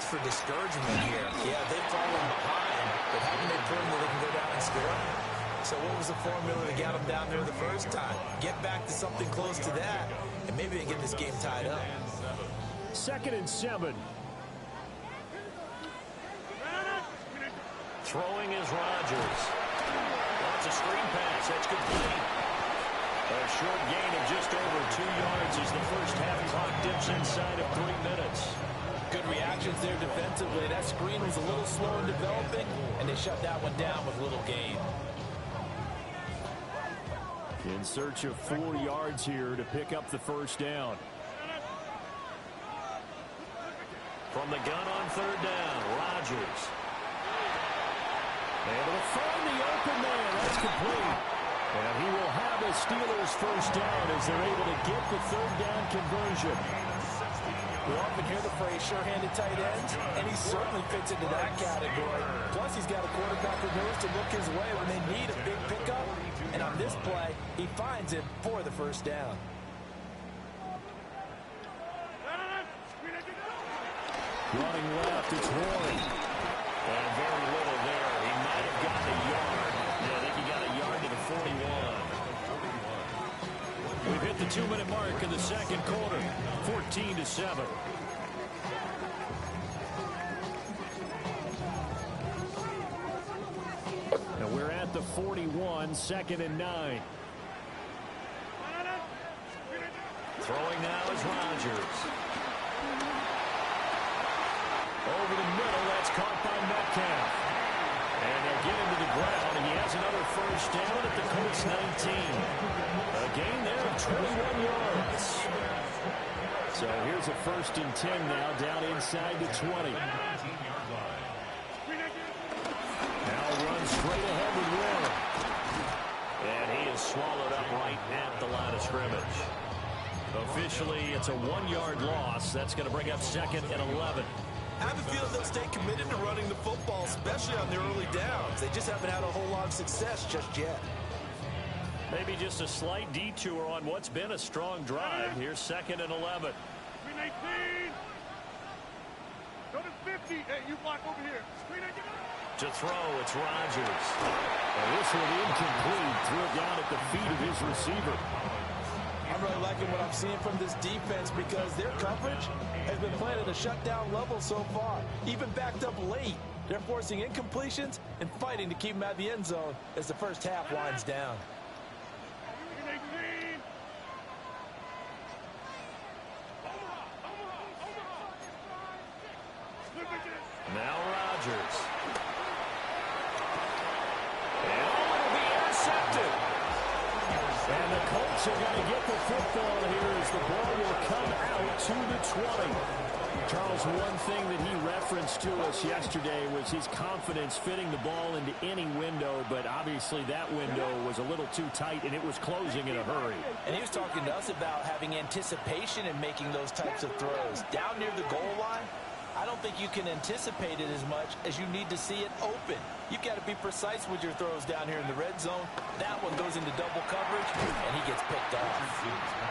for discouragement here. Yeah, they've fallen behind, but haven't they proven that they can go down and score? So what was the formula to get them down there the first time? Get back to something close to that, and maybe they get this game tied up. 2nd and 7. Throwing is Rodgers. Wants a screen pass. That's complete. A short gain of just over 2 yards as the first half clock dips inside of 3 minutes. Good reactions there defensively. That screen was a little slow in developing, and they shut that one down with little gain. In search of 4 yards here to pick up the first down. From the gun on 3rd down, Rodgers. Able to find the open man. That's complete. And he will have a Steelers first down as they're able to get the 3rd down conversion. We often hear the phrase sure-handed tight ends, and he certainly fits into that category. Plus, he's got a quarterback who knows to look his way when they need a big pickup. And on this play, he finds it for the first down. Running left, it's Warren. And very little there. He might have gotten a yard. Yeah, I think he got a yard to the 41. We've hit the 2-minute mark in the second quarter. 14-7. And we're at the 41, 2nd and 9. Throwing now is Rodgers. Over the middle, that's caught by Metcalf. And they'll get him to the ground, and he has another first down at the Colts 19. A gain there of 21 yards. So here's a 1st and 10 now, down inside the 20. Now runs straight ahead with Warren. And he is swallowed up right at the line of scrimmage. Officially, it's a 1-yard loss. That's going to bring up 2nd and 11. I have a feeling they'll stay committed to running the football, especially on their early downs. They just haven't had a whole lot of success just yet. Maybe just a slight detour on what's been a strong drive. Here's 2nd and 11. 18. Go to 50. Hey, you block over here. To throw, it's Rodgers. This one incomplete. Threw it down at the feet of his receiver. I'm really liking what I'm seeing from this defense because their coverage has been playing at a shutdown level so far. Even backed up late, they're forcing incompletions and fighting to keep them out of the end zone as the first half winds down. Now Rodgers. And it'll be intercepted. And the Colts are going to get the football here as the ball will come out to the 20. Charles, one thing that he referenced to us yesterday was his confidence fitting the ball into any window, but obviously that window was a little too tight and it was closing in a hurry. And he was talking to us about having anticipation in making those types of throws. Down near the goal line, I don't think you can anticipate it as much as you need to see it open. You've got to be precise with your throws down here in the red zone. That one goes into double coverage, and he gets picked off.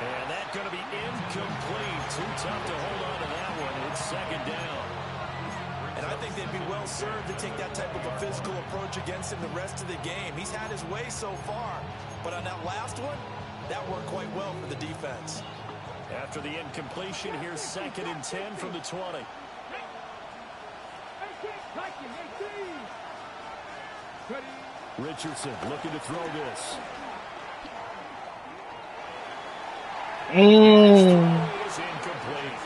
And that's going to be incomplete. Too tough to hold on to that one. It's 2nd down. And I think they'd be well served to take that type of a physical approach against him the rest of the game. He's had his way so far, but on that last one, that worked quite well for the defense. After the incompletion, here's 2nd and 10 from the 20. Richardson looking to throw this. Is incomplete.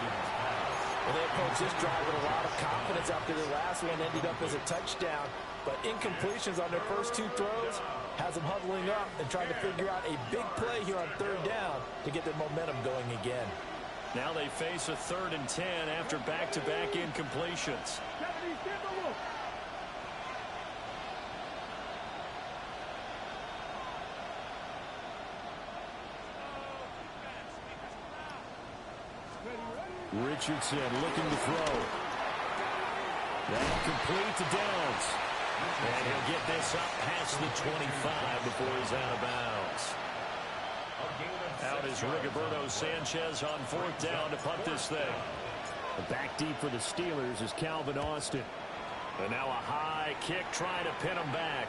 Well, they approach this drive with a lot of confidence after the last one ended up as a touchdown. But incompletions on their first 2 throws has them huddling up and trying to figure out a big play here on 3rd down to get their momentum going again. Now they face a 3rd and 10 after back-to-back incompletions. Richardson looking to throw. That'll complete to Downs. And he'll get this up past the 25 before he's out of bounds. Out is Rigoberto Sanchez on 4th down to punt this thing. Back deep for the Steelers is Calvin Austin. And now a high kick trying to pin him back.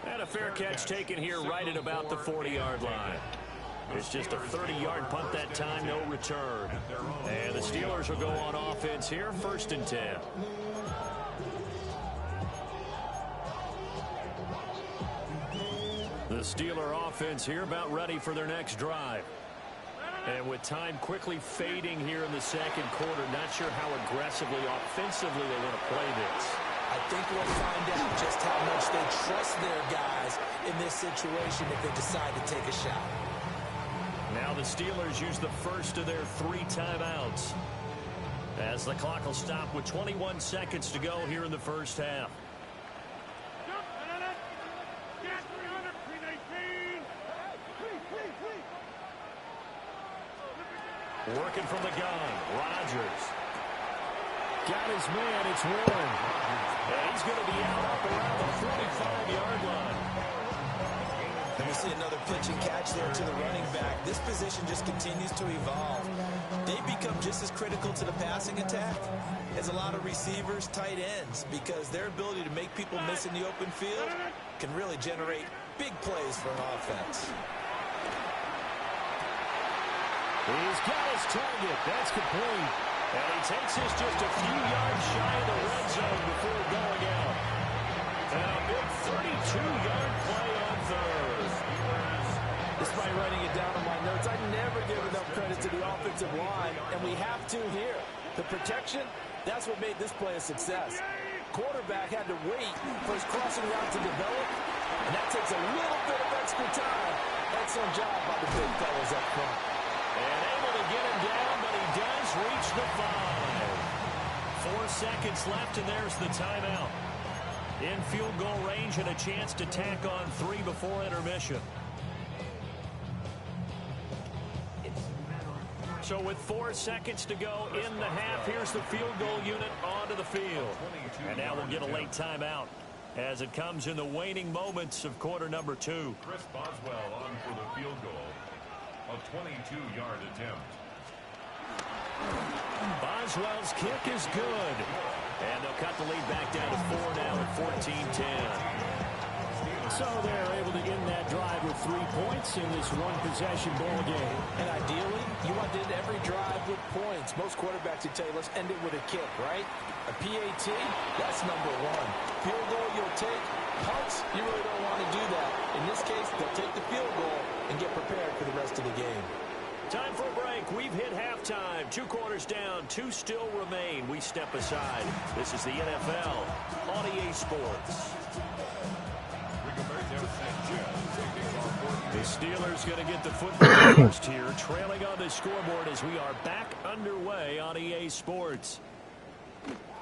And a fair catch taken here right at about the 40-yard line. It's just a 30-yard punt that time, no return. And the Steelers will go on offense here, 1st and 10. The Steeler offense here about ready for their next drive. And with time quickly fading here in the second quarter, not sure how aggressively, offensively they want to play this. I think we'll find out just how much they trust their guys in this situation if they decide to take a shot. Now the Steelers use the first of their 3 timeouts, as the clock will stop with 21 seconds to go here in the first half. Working from the gun, Rodgers. Got his man, it's Warren. And he's going to be out up around the 45-yard line. And we see another pitch and catch there to the running back. This position just continues to evolve. They become just as critical to the passing attack as a lot of receivers, tight ends, because their ability to make people miss in the open field can really generate big plays for an offense. He's got his target. That's complete. And he takes this just a few yards shy of the red zone before going out. And a big 32-yard play on 3rd. Despite writing it down on my notes, I never give enough credit to the offensive line, and we have to here. The protection, that's what made this play a success. Quarterback had to wait for his crossing route to develop, and that takes a little bit of extra time. Excellent job by the big fellas up front. And able to get him down, but he does reach the 5. 4 seconds left, and there's the timeout. In field goal range and a chance to tack on 3 before intermission. So with 4 seconds to go in the half, here's the field goal unit onto the field. And now we'll get a late timeout as it comes in the waning moments of quarter number 2. Chris Boswell on for the field goal. A 22-yard attempt. Boswell's kick is good. And they'll cut the lead back down to 4 now at 14-10. So they're able to end that drive with 3 points in this one-possession ball game. And ideally, you want to end every drive with points. Most quarterbacks would tell you, let's end it with a kick, right? A PAT, that's number 1. Field goal, you'll take. Punts, you really don't want to do that. In this case, they'll take the field goal and get prepared for the rest of the game. Time for a break. We've hit halftime. 2 quarters down. 2 still remain. We step aside. This is the NFL on EA Sports. The Steelers going to get the football first here, trailing on the scoreboard as we are back underway on EA Sports.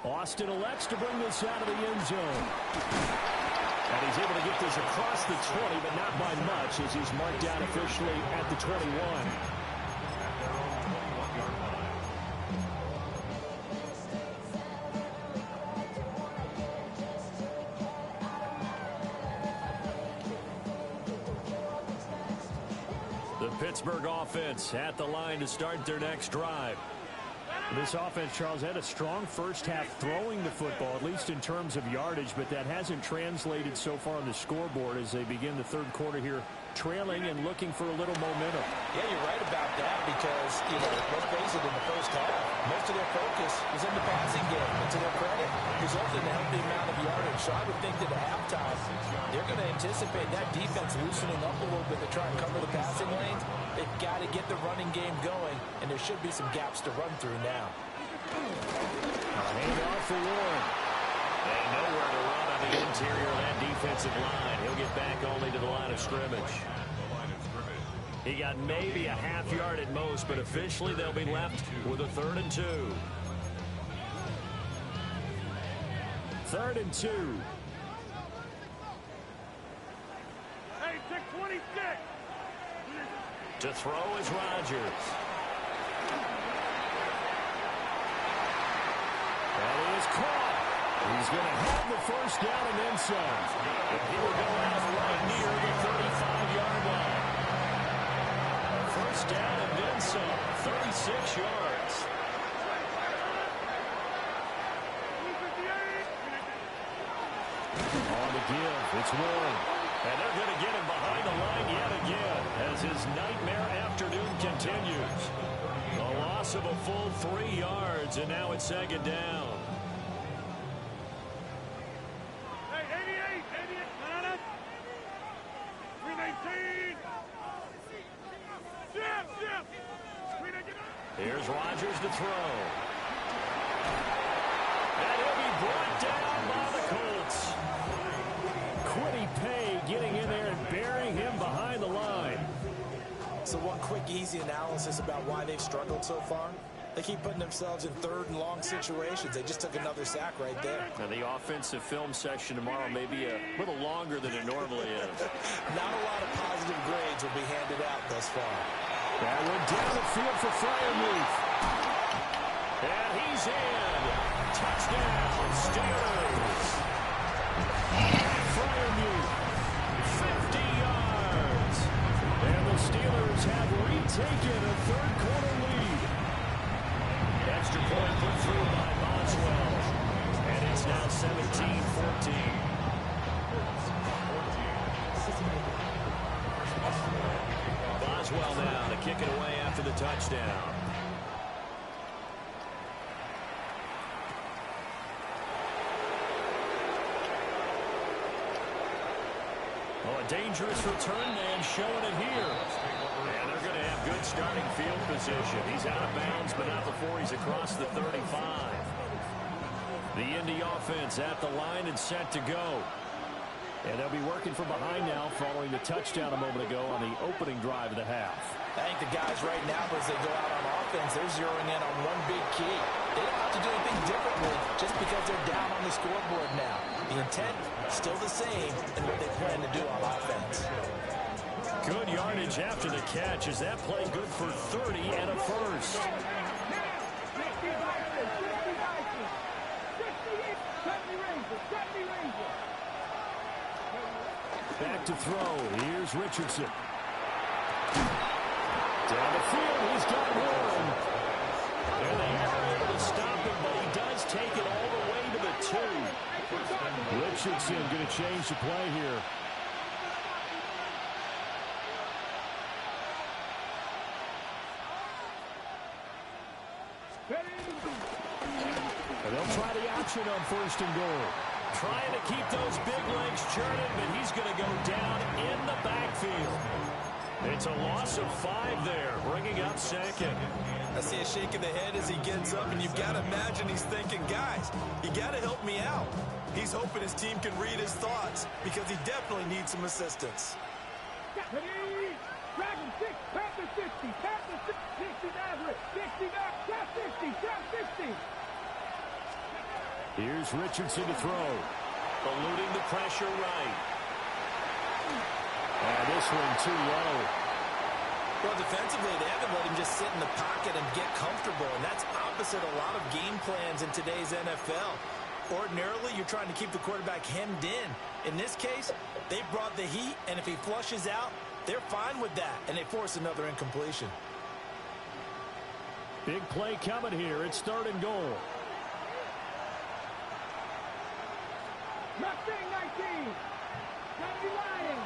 Austin elects to bring this out of the end zone. And he's able to get this across the 20, but not by much, as he's marked down officially at the 21. The Pittsburgh offense at the line to start their next drive. This offense, Charles, had a strong first half throwing the football, at least in terms of yardage, but that hasn't translated so far on the scoreboard as they begin the third quarter here, trailing and looking for a little momentum. Yeah, you're right about that because, let's face it, in the first half, most of their focus was in the passing game. And to their credit, resulted in a healthy amount of yardage. So I would think that at halftime, they're going to anticipate that defense loosening up a little bit to try and cover the passing lanes. They've got to get the running game going, and there should be some gaps to run through now. Hand off for Warren. And nowhere to run on the interior of that defensive line. He'll get back only to the line of scrimmage. He got maybe a half yard at most, but officially they'll be left with a 3rd and 2. 3rd and 2. Hey, 626. To throw is Rodgers. And he is caught. He's going to have the first down and then some. And he will go out right near the 35-yard line. First down and then some. 36 yards. On the give, it's Warren. And they're going to get him behind the line yet again as his nightmare afternoon continues. A loss of a full 3 yards, and now it's 2nd down. Hey, 88, line 319. Here's Rodgers to throw. And he'll be brought down by the Colts. Quiddy Pay getting in there and burying him behind the line. So one quick, easy analysis about why they've struggled so far. They keep putting themselves in 3rd and long situations. They just took another sack right there. Now the offensive film session tomorrow may be a little longer than it normally is. Not a lot of positive grades will be handed out thus far. That went down the field for Freiermuth. And he's in. Touchdown, Steelers. Freiermuth, 50 yards. And the Steelers have retaken a 3rd quarter lead. Extra point put through by Boswell. And it's now 17-14. Boswell now to kick it away after the touchdown. Oh, a dangerous return man showing it here. And they're going to have good starting field position. He's out of bounds, but not before he's across the 35. The Indy offense at the line and set to go. And they'll be working from behind now following the touchdown a moment ago on the opening drive of the half. I think the guys right now, as they go out on offense, they're zeroing in on one big key. They don't have to do anything differently just because they're down on the scoreboard now. The intent, still the same in what they plan to do on offense. Good yardage after the catch. Is that play good for 30 and a first? Back to throw. Here's Richardson. Down the field, he's got one. And they are able to stop him, but he does take it all the way to the 2. Richardson going to change the play here. And they'll try the option on 1st and goal. Trying to keep those big legs churning, but he's going to go down in the backfield. It's a loss of 5 there, bringing up 2nd. I see a shake of the head as he gets up, and you've got to imagine he's thinking, guys, you got to help me out. He's hoping his team can read his thoughts because he definitely needs some assistance. Dragon 6, Panther 60, Panther 60, Nazareth, 60, Trap 60, Trap 60. Here's Richardson to throw. Eluding the pressure right. And this one too low. Well, defensively, they haven't let him just sit in the pocket and get comfortable, and that's opposite a lot of game plans in today's NFL. Ordinarily, you're trying to keep the quarterback hemmed in. In this case, they brought the heat, and if he flushes out, they're fine with that, and they force another incompletion. Big play coming here. It's 3rd and goal. Mustang 19. 90 Lions.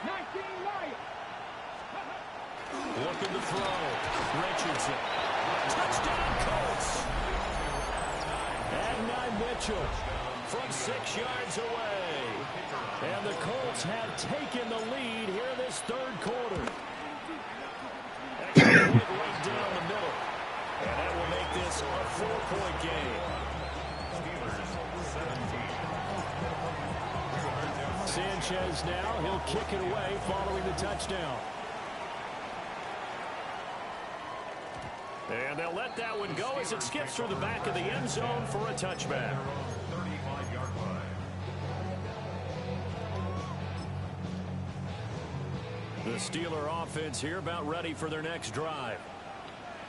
19 Lions. Looking to throw. Richardson. Touchdown Colts. And Mitchell from 6 yards away. And the Colts have taken the lead here this 3rd quarter. Extra point right down the middle. And that will make this a 4-point game. Sanchez now, he'll kick it away following the touchdown. And they'll let that one go as it skips through the back of the end zone for a touchback. The Steeler offense here about ready for their next drive.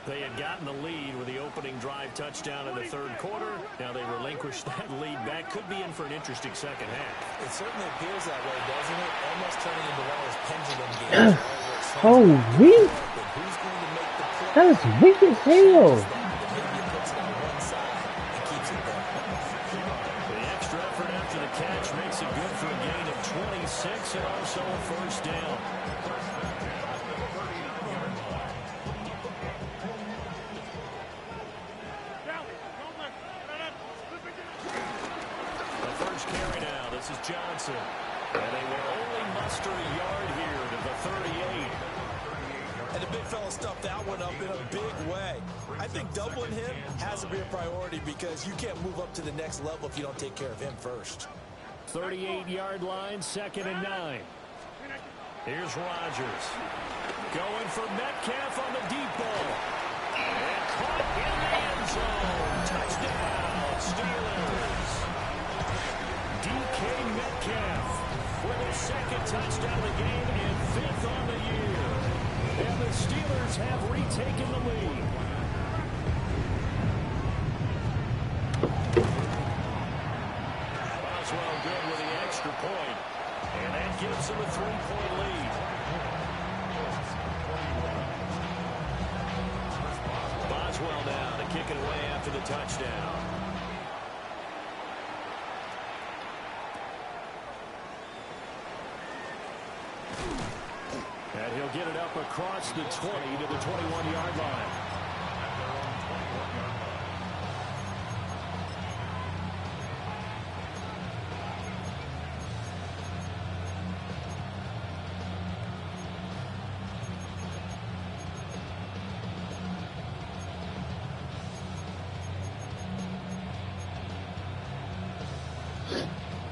They had gotten the lead with the opening drive touchdown in the 3rd quarter. Now they relinquished that lead back. Could be in for an interesting second half. It certainly appears that way, doesn't it? Almost turning into one of those pendulum games. Oh, weak. Who's going to make the play? That was weak as hell. Maybe it puts it on one side and keeps it there. The extra effort after the catch makes it good for a gain of 26 and also a first down. The first carry now. This is Johnson. And they will only muster a yard here to the 38. And the big fella stuffed that one up in a big way. I think doubling him has to be a priority because you can't move up to the next level if you don't take care of him first. 38-yard line, 2nd and 9. Here's Rodgers. Going for Metcalf on the deep ball. And caught in the end zone. Touchdown, Steelers. DK Metcalf with his 2nd touchdown of the game and 5th on the year. And the Steelers have retaken the lead. Boswell good with the extra point. And that gives them a 3-point lead. Boswell now to kick it away after the touchdown. And he'll get it up across the 20 to the 21-yard line.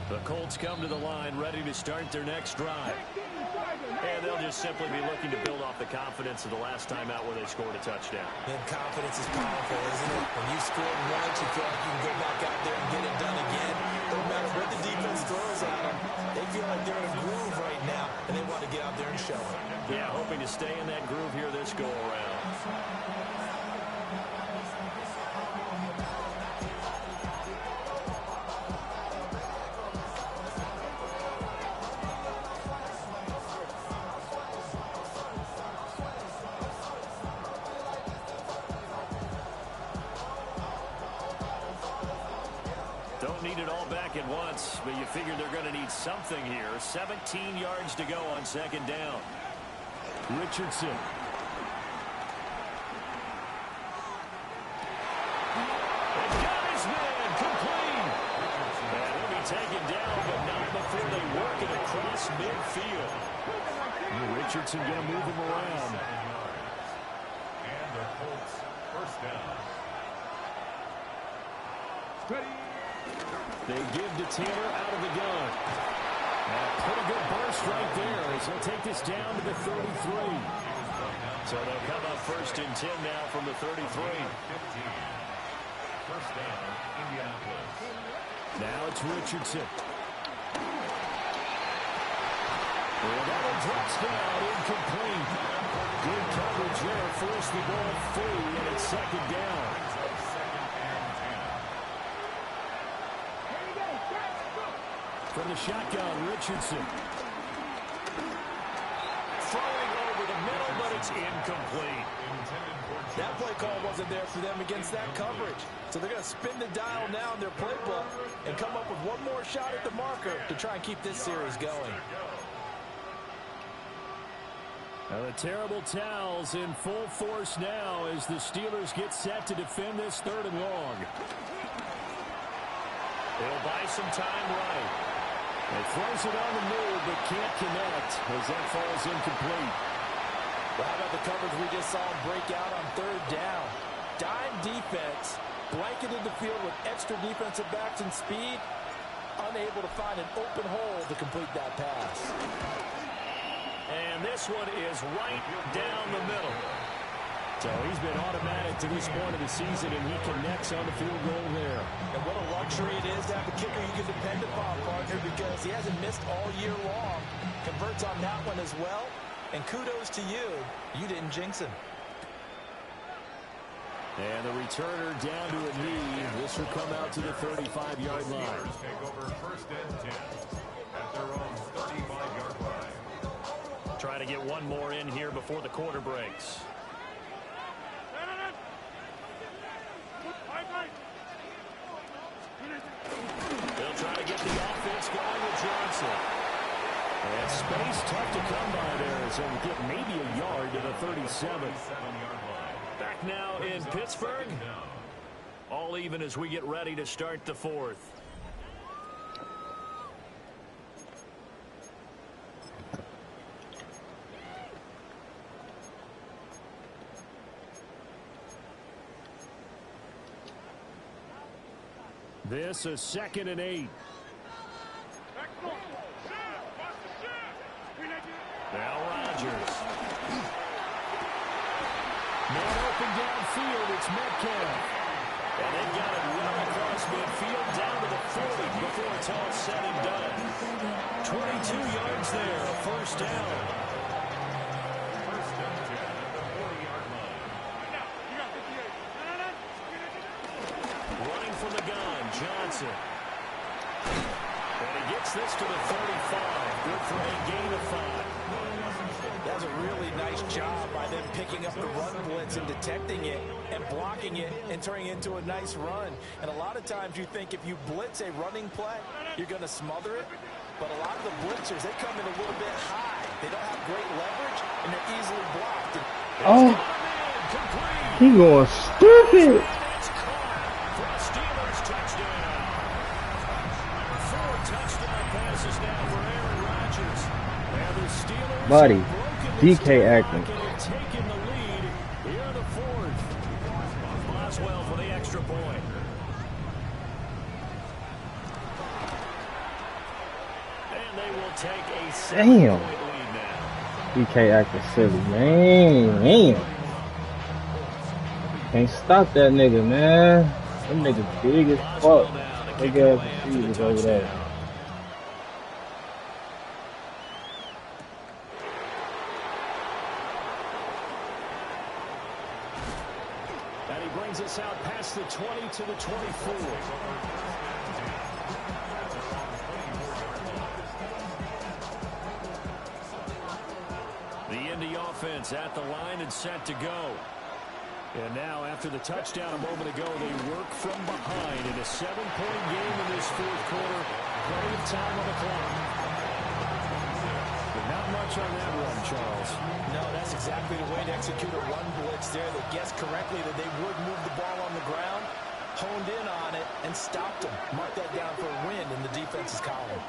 The Colts come to the line ready to start their next drive. And they'll just simply be looking to build off the confidence of the last time out where they scored a touchdown. And confidence is powerful, isn't it? When you scored once, you feel like you can go back out there and get it done again. No matter what the defense throws at them, they feel like they're in a groove right now, and they want to get out there and show it. Yeah, hoping to stay in that groove here this go-around. Don't need it all back at once, but you figure they're going to need something here. 17 yards to go on 2nd down. Richardson. And got his man complete. And he'll be taken down, but not before they work it across midfield. Richardson going to move him around. And the Colts first down. They give to Taylor out of the gun. Pretty good burst right there as he'll take this down to the 33. So they'll come up 1st and 10 now from the 33. 15. First down, Indianapolis. Now it's Richardson. And that'll drops down incomplete. Good coverage there. Force the ball free, and it's 2nd down. From the shotgun, Richardson. Throwing over the middle, but it's incomplete. That play call wasn't there for them against that coverage. So they're going to spin the dial now in their playbook and come up with one more shot at the marker to try and keep this series going. Now the terrible towels in full force now as the Steelers get set to defend this 3rd and long. They'll buy some time right. He throws it on the move, but can't connect as that falls incomplete. Well, how about the coverage we just saw him break out on 3rd down? Dime defense, blanketed the field with extra defensive backs and speed, unable to find an open hole to complete that pass. And this one is right down the middle. So he's been automatic to this point of the season, and he connects on the field goal there. And what a luxury it is to have a kicker you can depend upon, partner, because he hasn't missed all year long. Converts on that one as well. And kudos to you. You didn't jinx him. And the returner down to a knee. This will come out to the 35-yard line. Take over 1st and 10 at their own 35-yard line. Trying to get one more in here before the quarter breaks. They'll try to get the offense space, tough to come by there. So we get maybe a yard to the 37. Back now in Pittsburgh. All even as we get ready to start the fourth. This is 2nd and 8. Now Rodgers. Man open downfield, it's Metcalf. And they got it well across midfield down to the 40 before it's all said and done. 22 yards there, a first down. First and 10 at the 40-yard line. Running from the gun, Johnson. And he gets this to the 35. Good for a gain of 5. That was a really nice job by them picking up the run blitz and detecting it and blocking it and turning it into a nice run. And a lot of times you think if you blitz a running play, you're going to smother it. But a lot of the blitzers, they come in a little bit high. They don't have great leverage, and they're easily blocked. Oh, he going stupid. It's caught for a Steelers touchdown. 4 touchdown passes now for Aaron Rodgers. And the Steelers Buddy, DK and acting. have taken the lead here in the fourth. Boswell for the extra point. And they will take a 7-point lead now. DK acting silly, man. Can't stop that nigga, man. That nigga big as fuck. Big ass receivers over there. And he brings us out past the 20 to the 24. The Indy offense at the line and set to go. And now, after the touchdown a moment ago, they work from behind in a 7-point game in this fourth quarter. Plenty of time on the clock. But not much on that run, Charles. No, that's exactly the way to execute a run blitz there. They guessed correctly that they would move the ball on the ground, honed in on it, and stopped them. Mark that down for a win in the defense's column.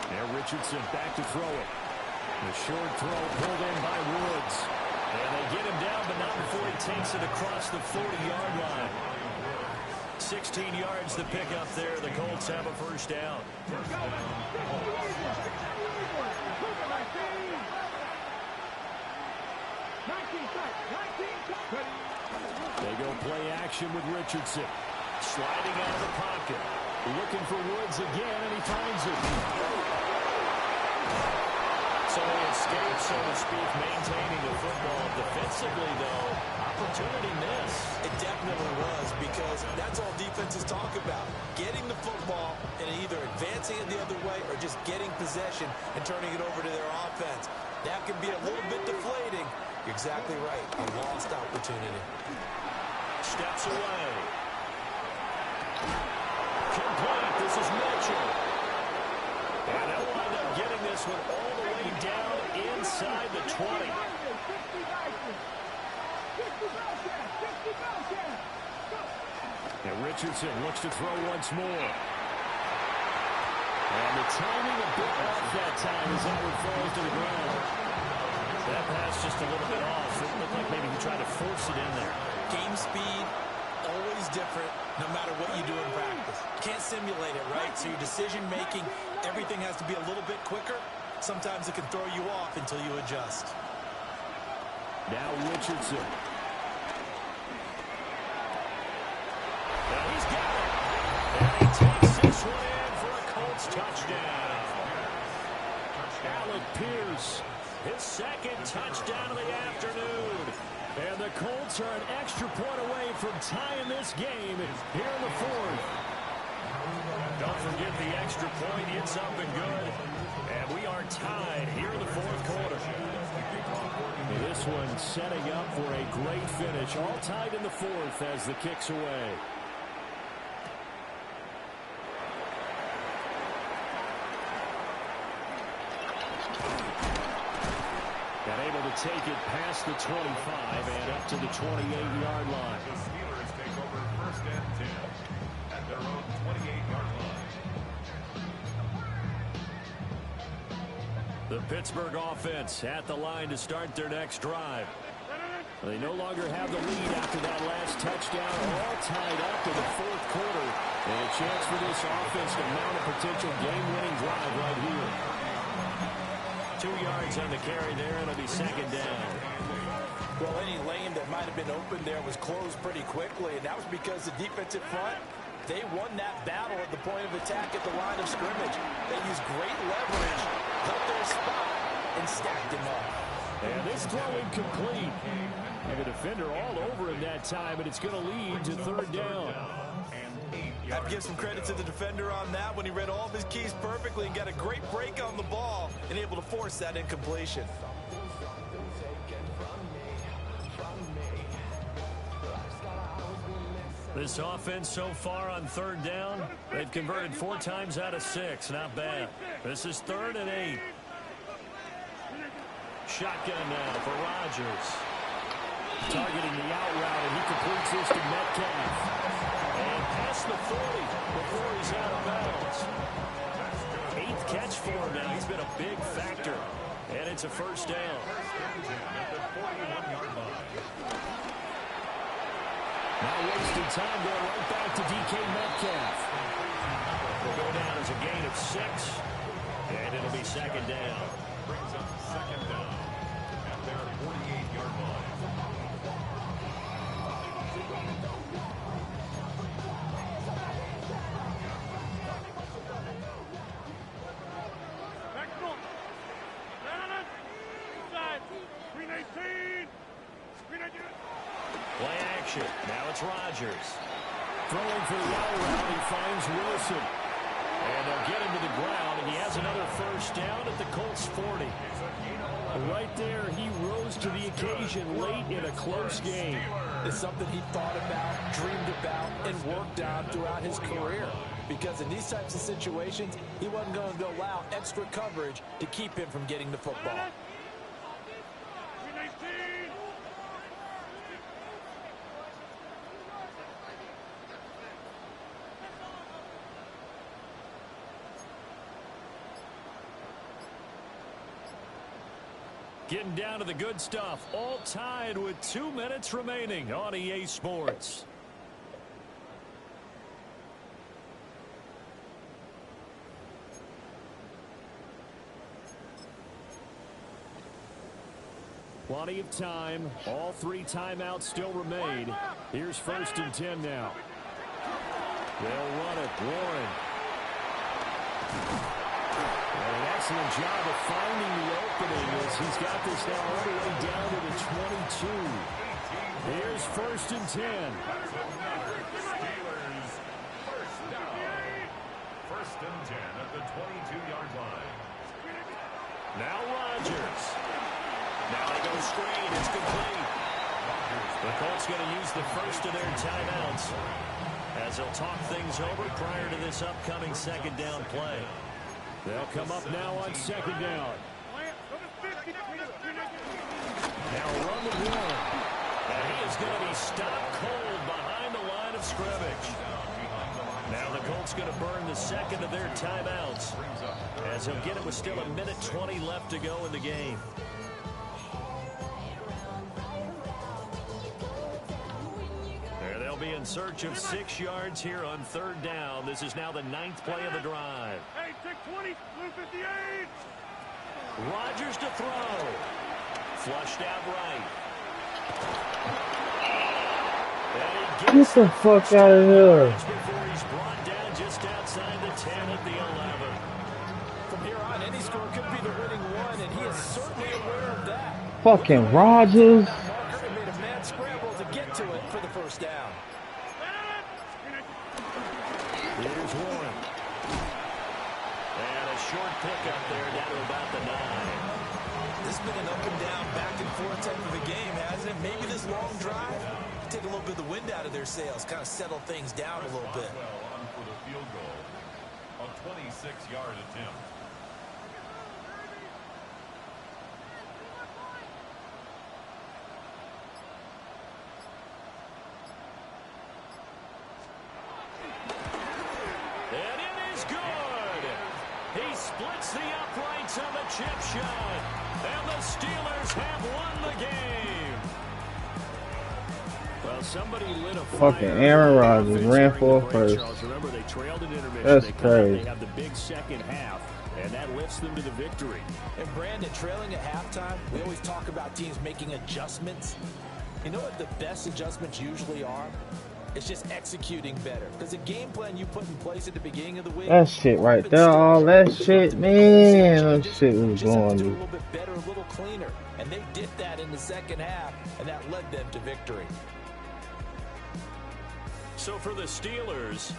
There, Richardson back to throw it. The short throw pulled in by Woods. And they get him down, but not before he takes it across the 40-yard line. 16 yards to pick up there. The Colts have a first down. They go play action with Richardson. Sliding out of the pocket. Looking for Woods again, and he finds it. So they escape, so to speak, maintaining the football. Defensively, though, opportunity miss. It definitely was, because that's all defenses talk about. Getting the football and either advancing it the other way or just getting possession and turning it over to their offense. That can be a little bit deflating. You're exactly right. A lost opportunity. Steps away. Complete. This is Mitchell. And they'll wind up getting this one all the way down inside the 20. And Richardson looks to throw once more. And the timing a bit off that time as that one falls to the ground. That pass just a little bit off. It looked like maybe he tried to force it in there. Game speed, always different, no matter what you do in practice. Can't simulate it, right? So your decision-making, everything has to be a little bit quicker. Sometimes it can throw you off until you adjust. Now Richardson. And he's got it. And he takes this one in for a Colts touchdown. Alec Pierce, his second touchdown of the afternoon. And the Colts are an extra point away from tying this game here in the fourth. Don't forget the extra point. It's up and good. And we are tied here in the fourth quarter. This one setting up for a great finish. All tied in the fourth as the kick's away. to take it past the 25 and up to the 28-yard line. The Steelers take over 1st and 10 at their own 28-yard line. The Pittsburgh offense at the line to start their next drive. They no longer have the lead after that last touchdown, all tied up in the 4th quarter. And a chance for this offense to mount a potential game-winning drive right here. 2 yards on the carry there, and it'll be 2nd down. Well, any lane that might have been open there was closed pretty quickly, and that was because the defensive front, they won that battle at the point of attack at the line of scrimmage. They used great leverage, held their spot, and stacked him up. And this throw incomplete. And the defender all over him that time, and it's going to lead to 3rd down. I'd give some credit to the defender on that when he read all of his keys perfectly and got a great break on the ball and able to force that incompletion. This offense so far on 3rd down, they've converted 4 times out of 6. Not bad. This is 3rd and 8. Shotgun now for Rodgers. Targeting the out route, and he completes this to Metcalf. And past the 40 before he's out of bounds. 8th catch for him now. He's been a big factor. And it's a 1st down. Now wasting time, going right back to DK Metcalf. Will go down as a gain of 6. And it'll be 2nd down. Brings up 2nd down at their 48-yard line. Play action. Now it's Rodgers. Throwing for the out route. He finds Wilson. And they'll get him to the ground, and he has another 1st down at the Colts 40. Right there, he rose to the occasion late in a close game. It's something he thought about, dreamed about, and worked on throughout his career. Because in these types of situations, he wasn't going to allow extra coverage to keep him from getting the football. Getting down to the good stuff. All tied with 2 minutes remaining on EA Sports. Plenty of time. All 3 timeouts still remain. Here's 1st and 10 now. They'll run it. Warren. An excellent job of finding the opening as he's got this now all the way down to the 22. Here's 1st and 10. Steelers 1st down. 1st and 10 at the 22-yard line. Now Rodgers. Now they go screen. It's complete. The Colts going to use the first of their timeouts as they'll talk things over prior to this upcoming 2nd down play. They'll come up now on 2nd down. Now run with Warren. And he is going to be stopped cold behind the line of scrimmage. Now the Colts going to burn the 2nd of their timeouts as he'll get it with still 1:20 left to go in the game. They'll be in search of 6 yards here on 3rd down. This is now the 9th play of the drive. Hey, 620, blue 58. Rodgers to throw. Flushed out right. Get the fuck out of here. Before he's brought down just outside the 10 at the 11. From here on, any score could be the winning one, and he is certainly aware of that. Fucking Rodgers. Marker made a mad scramble to get to it for the 1st down. Here's Warren. And a short pickup there down to about the 9. This has been an up and down, back and forth type of a game, hasn't it? Maybe this long drive, take a little bit of the wind out of their sails, kind of settle things down a little bit. Well on for the field goal. A 26-yard attempt. splits the uprights on the chip shot. And the Steelers have won the game. Well, somebody lit a fire. Fucking Aaron Rodgers ran for first. Remember, they trailed in intermission. That's crazy. They have the big second half, and that lifts them to the victory. And Brandon, trailing at halftime, we always talk about teams making adjustments. You know what the best adjustments usually are? It's just executing better. Because the game plan you put in place at the beginning of the week. That shit right there, all that shit, man. That shit was going to do a little bit better, a little cleaner. And they did that in the second half, and that led them to victory. So for the Steelers,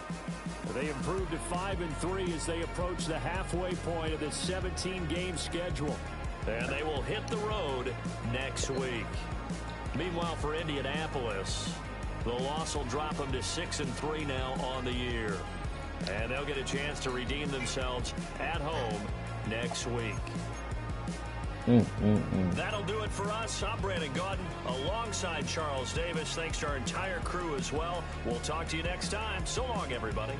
they improved to 5-3 as they approach the halfway point of this 17-game schedule. And they will hit the road next week. Meanwhile, for Indianapolis, the loss will drop them to 6-3 now on the year. And they'll get a chance to redeem themselves at home next week. That'll do it for us. I'm Brandon Gaudin alongside Charles Davis. Thanks to our entire crew as well. We'll talk to you next time. So long, everybody.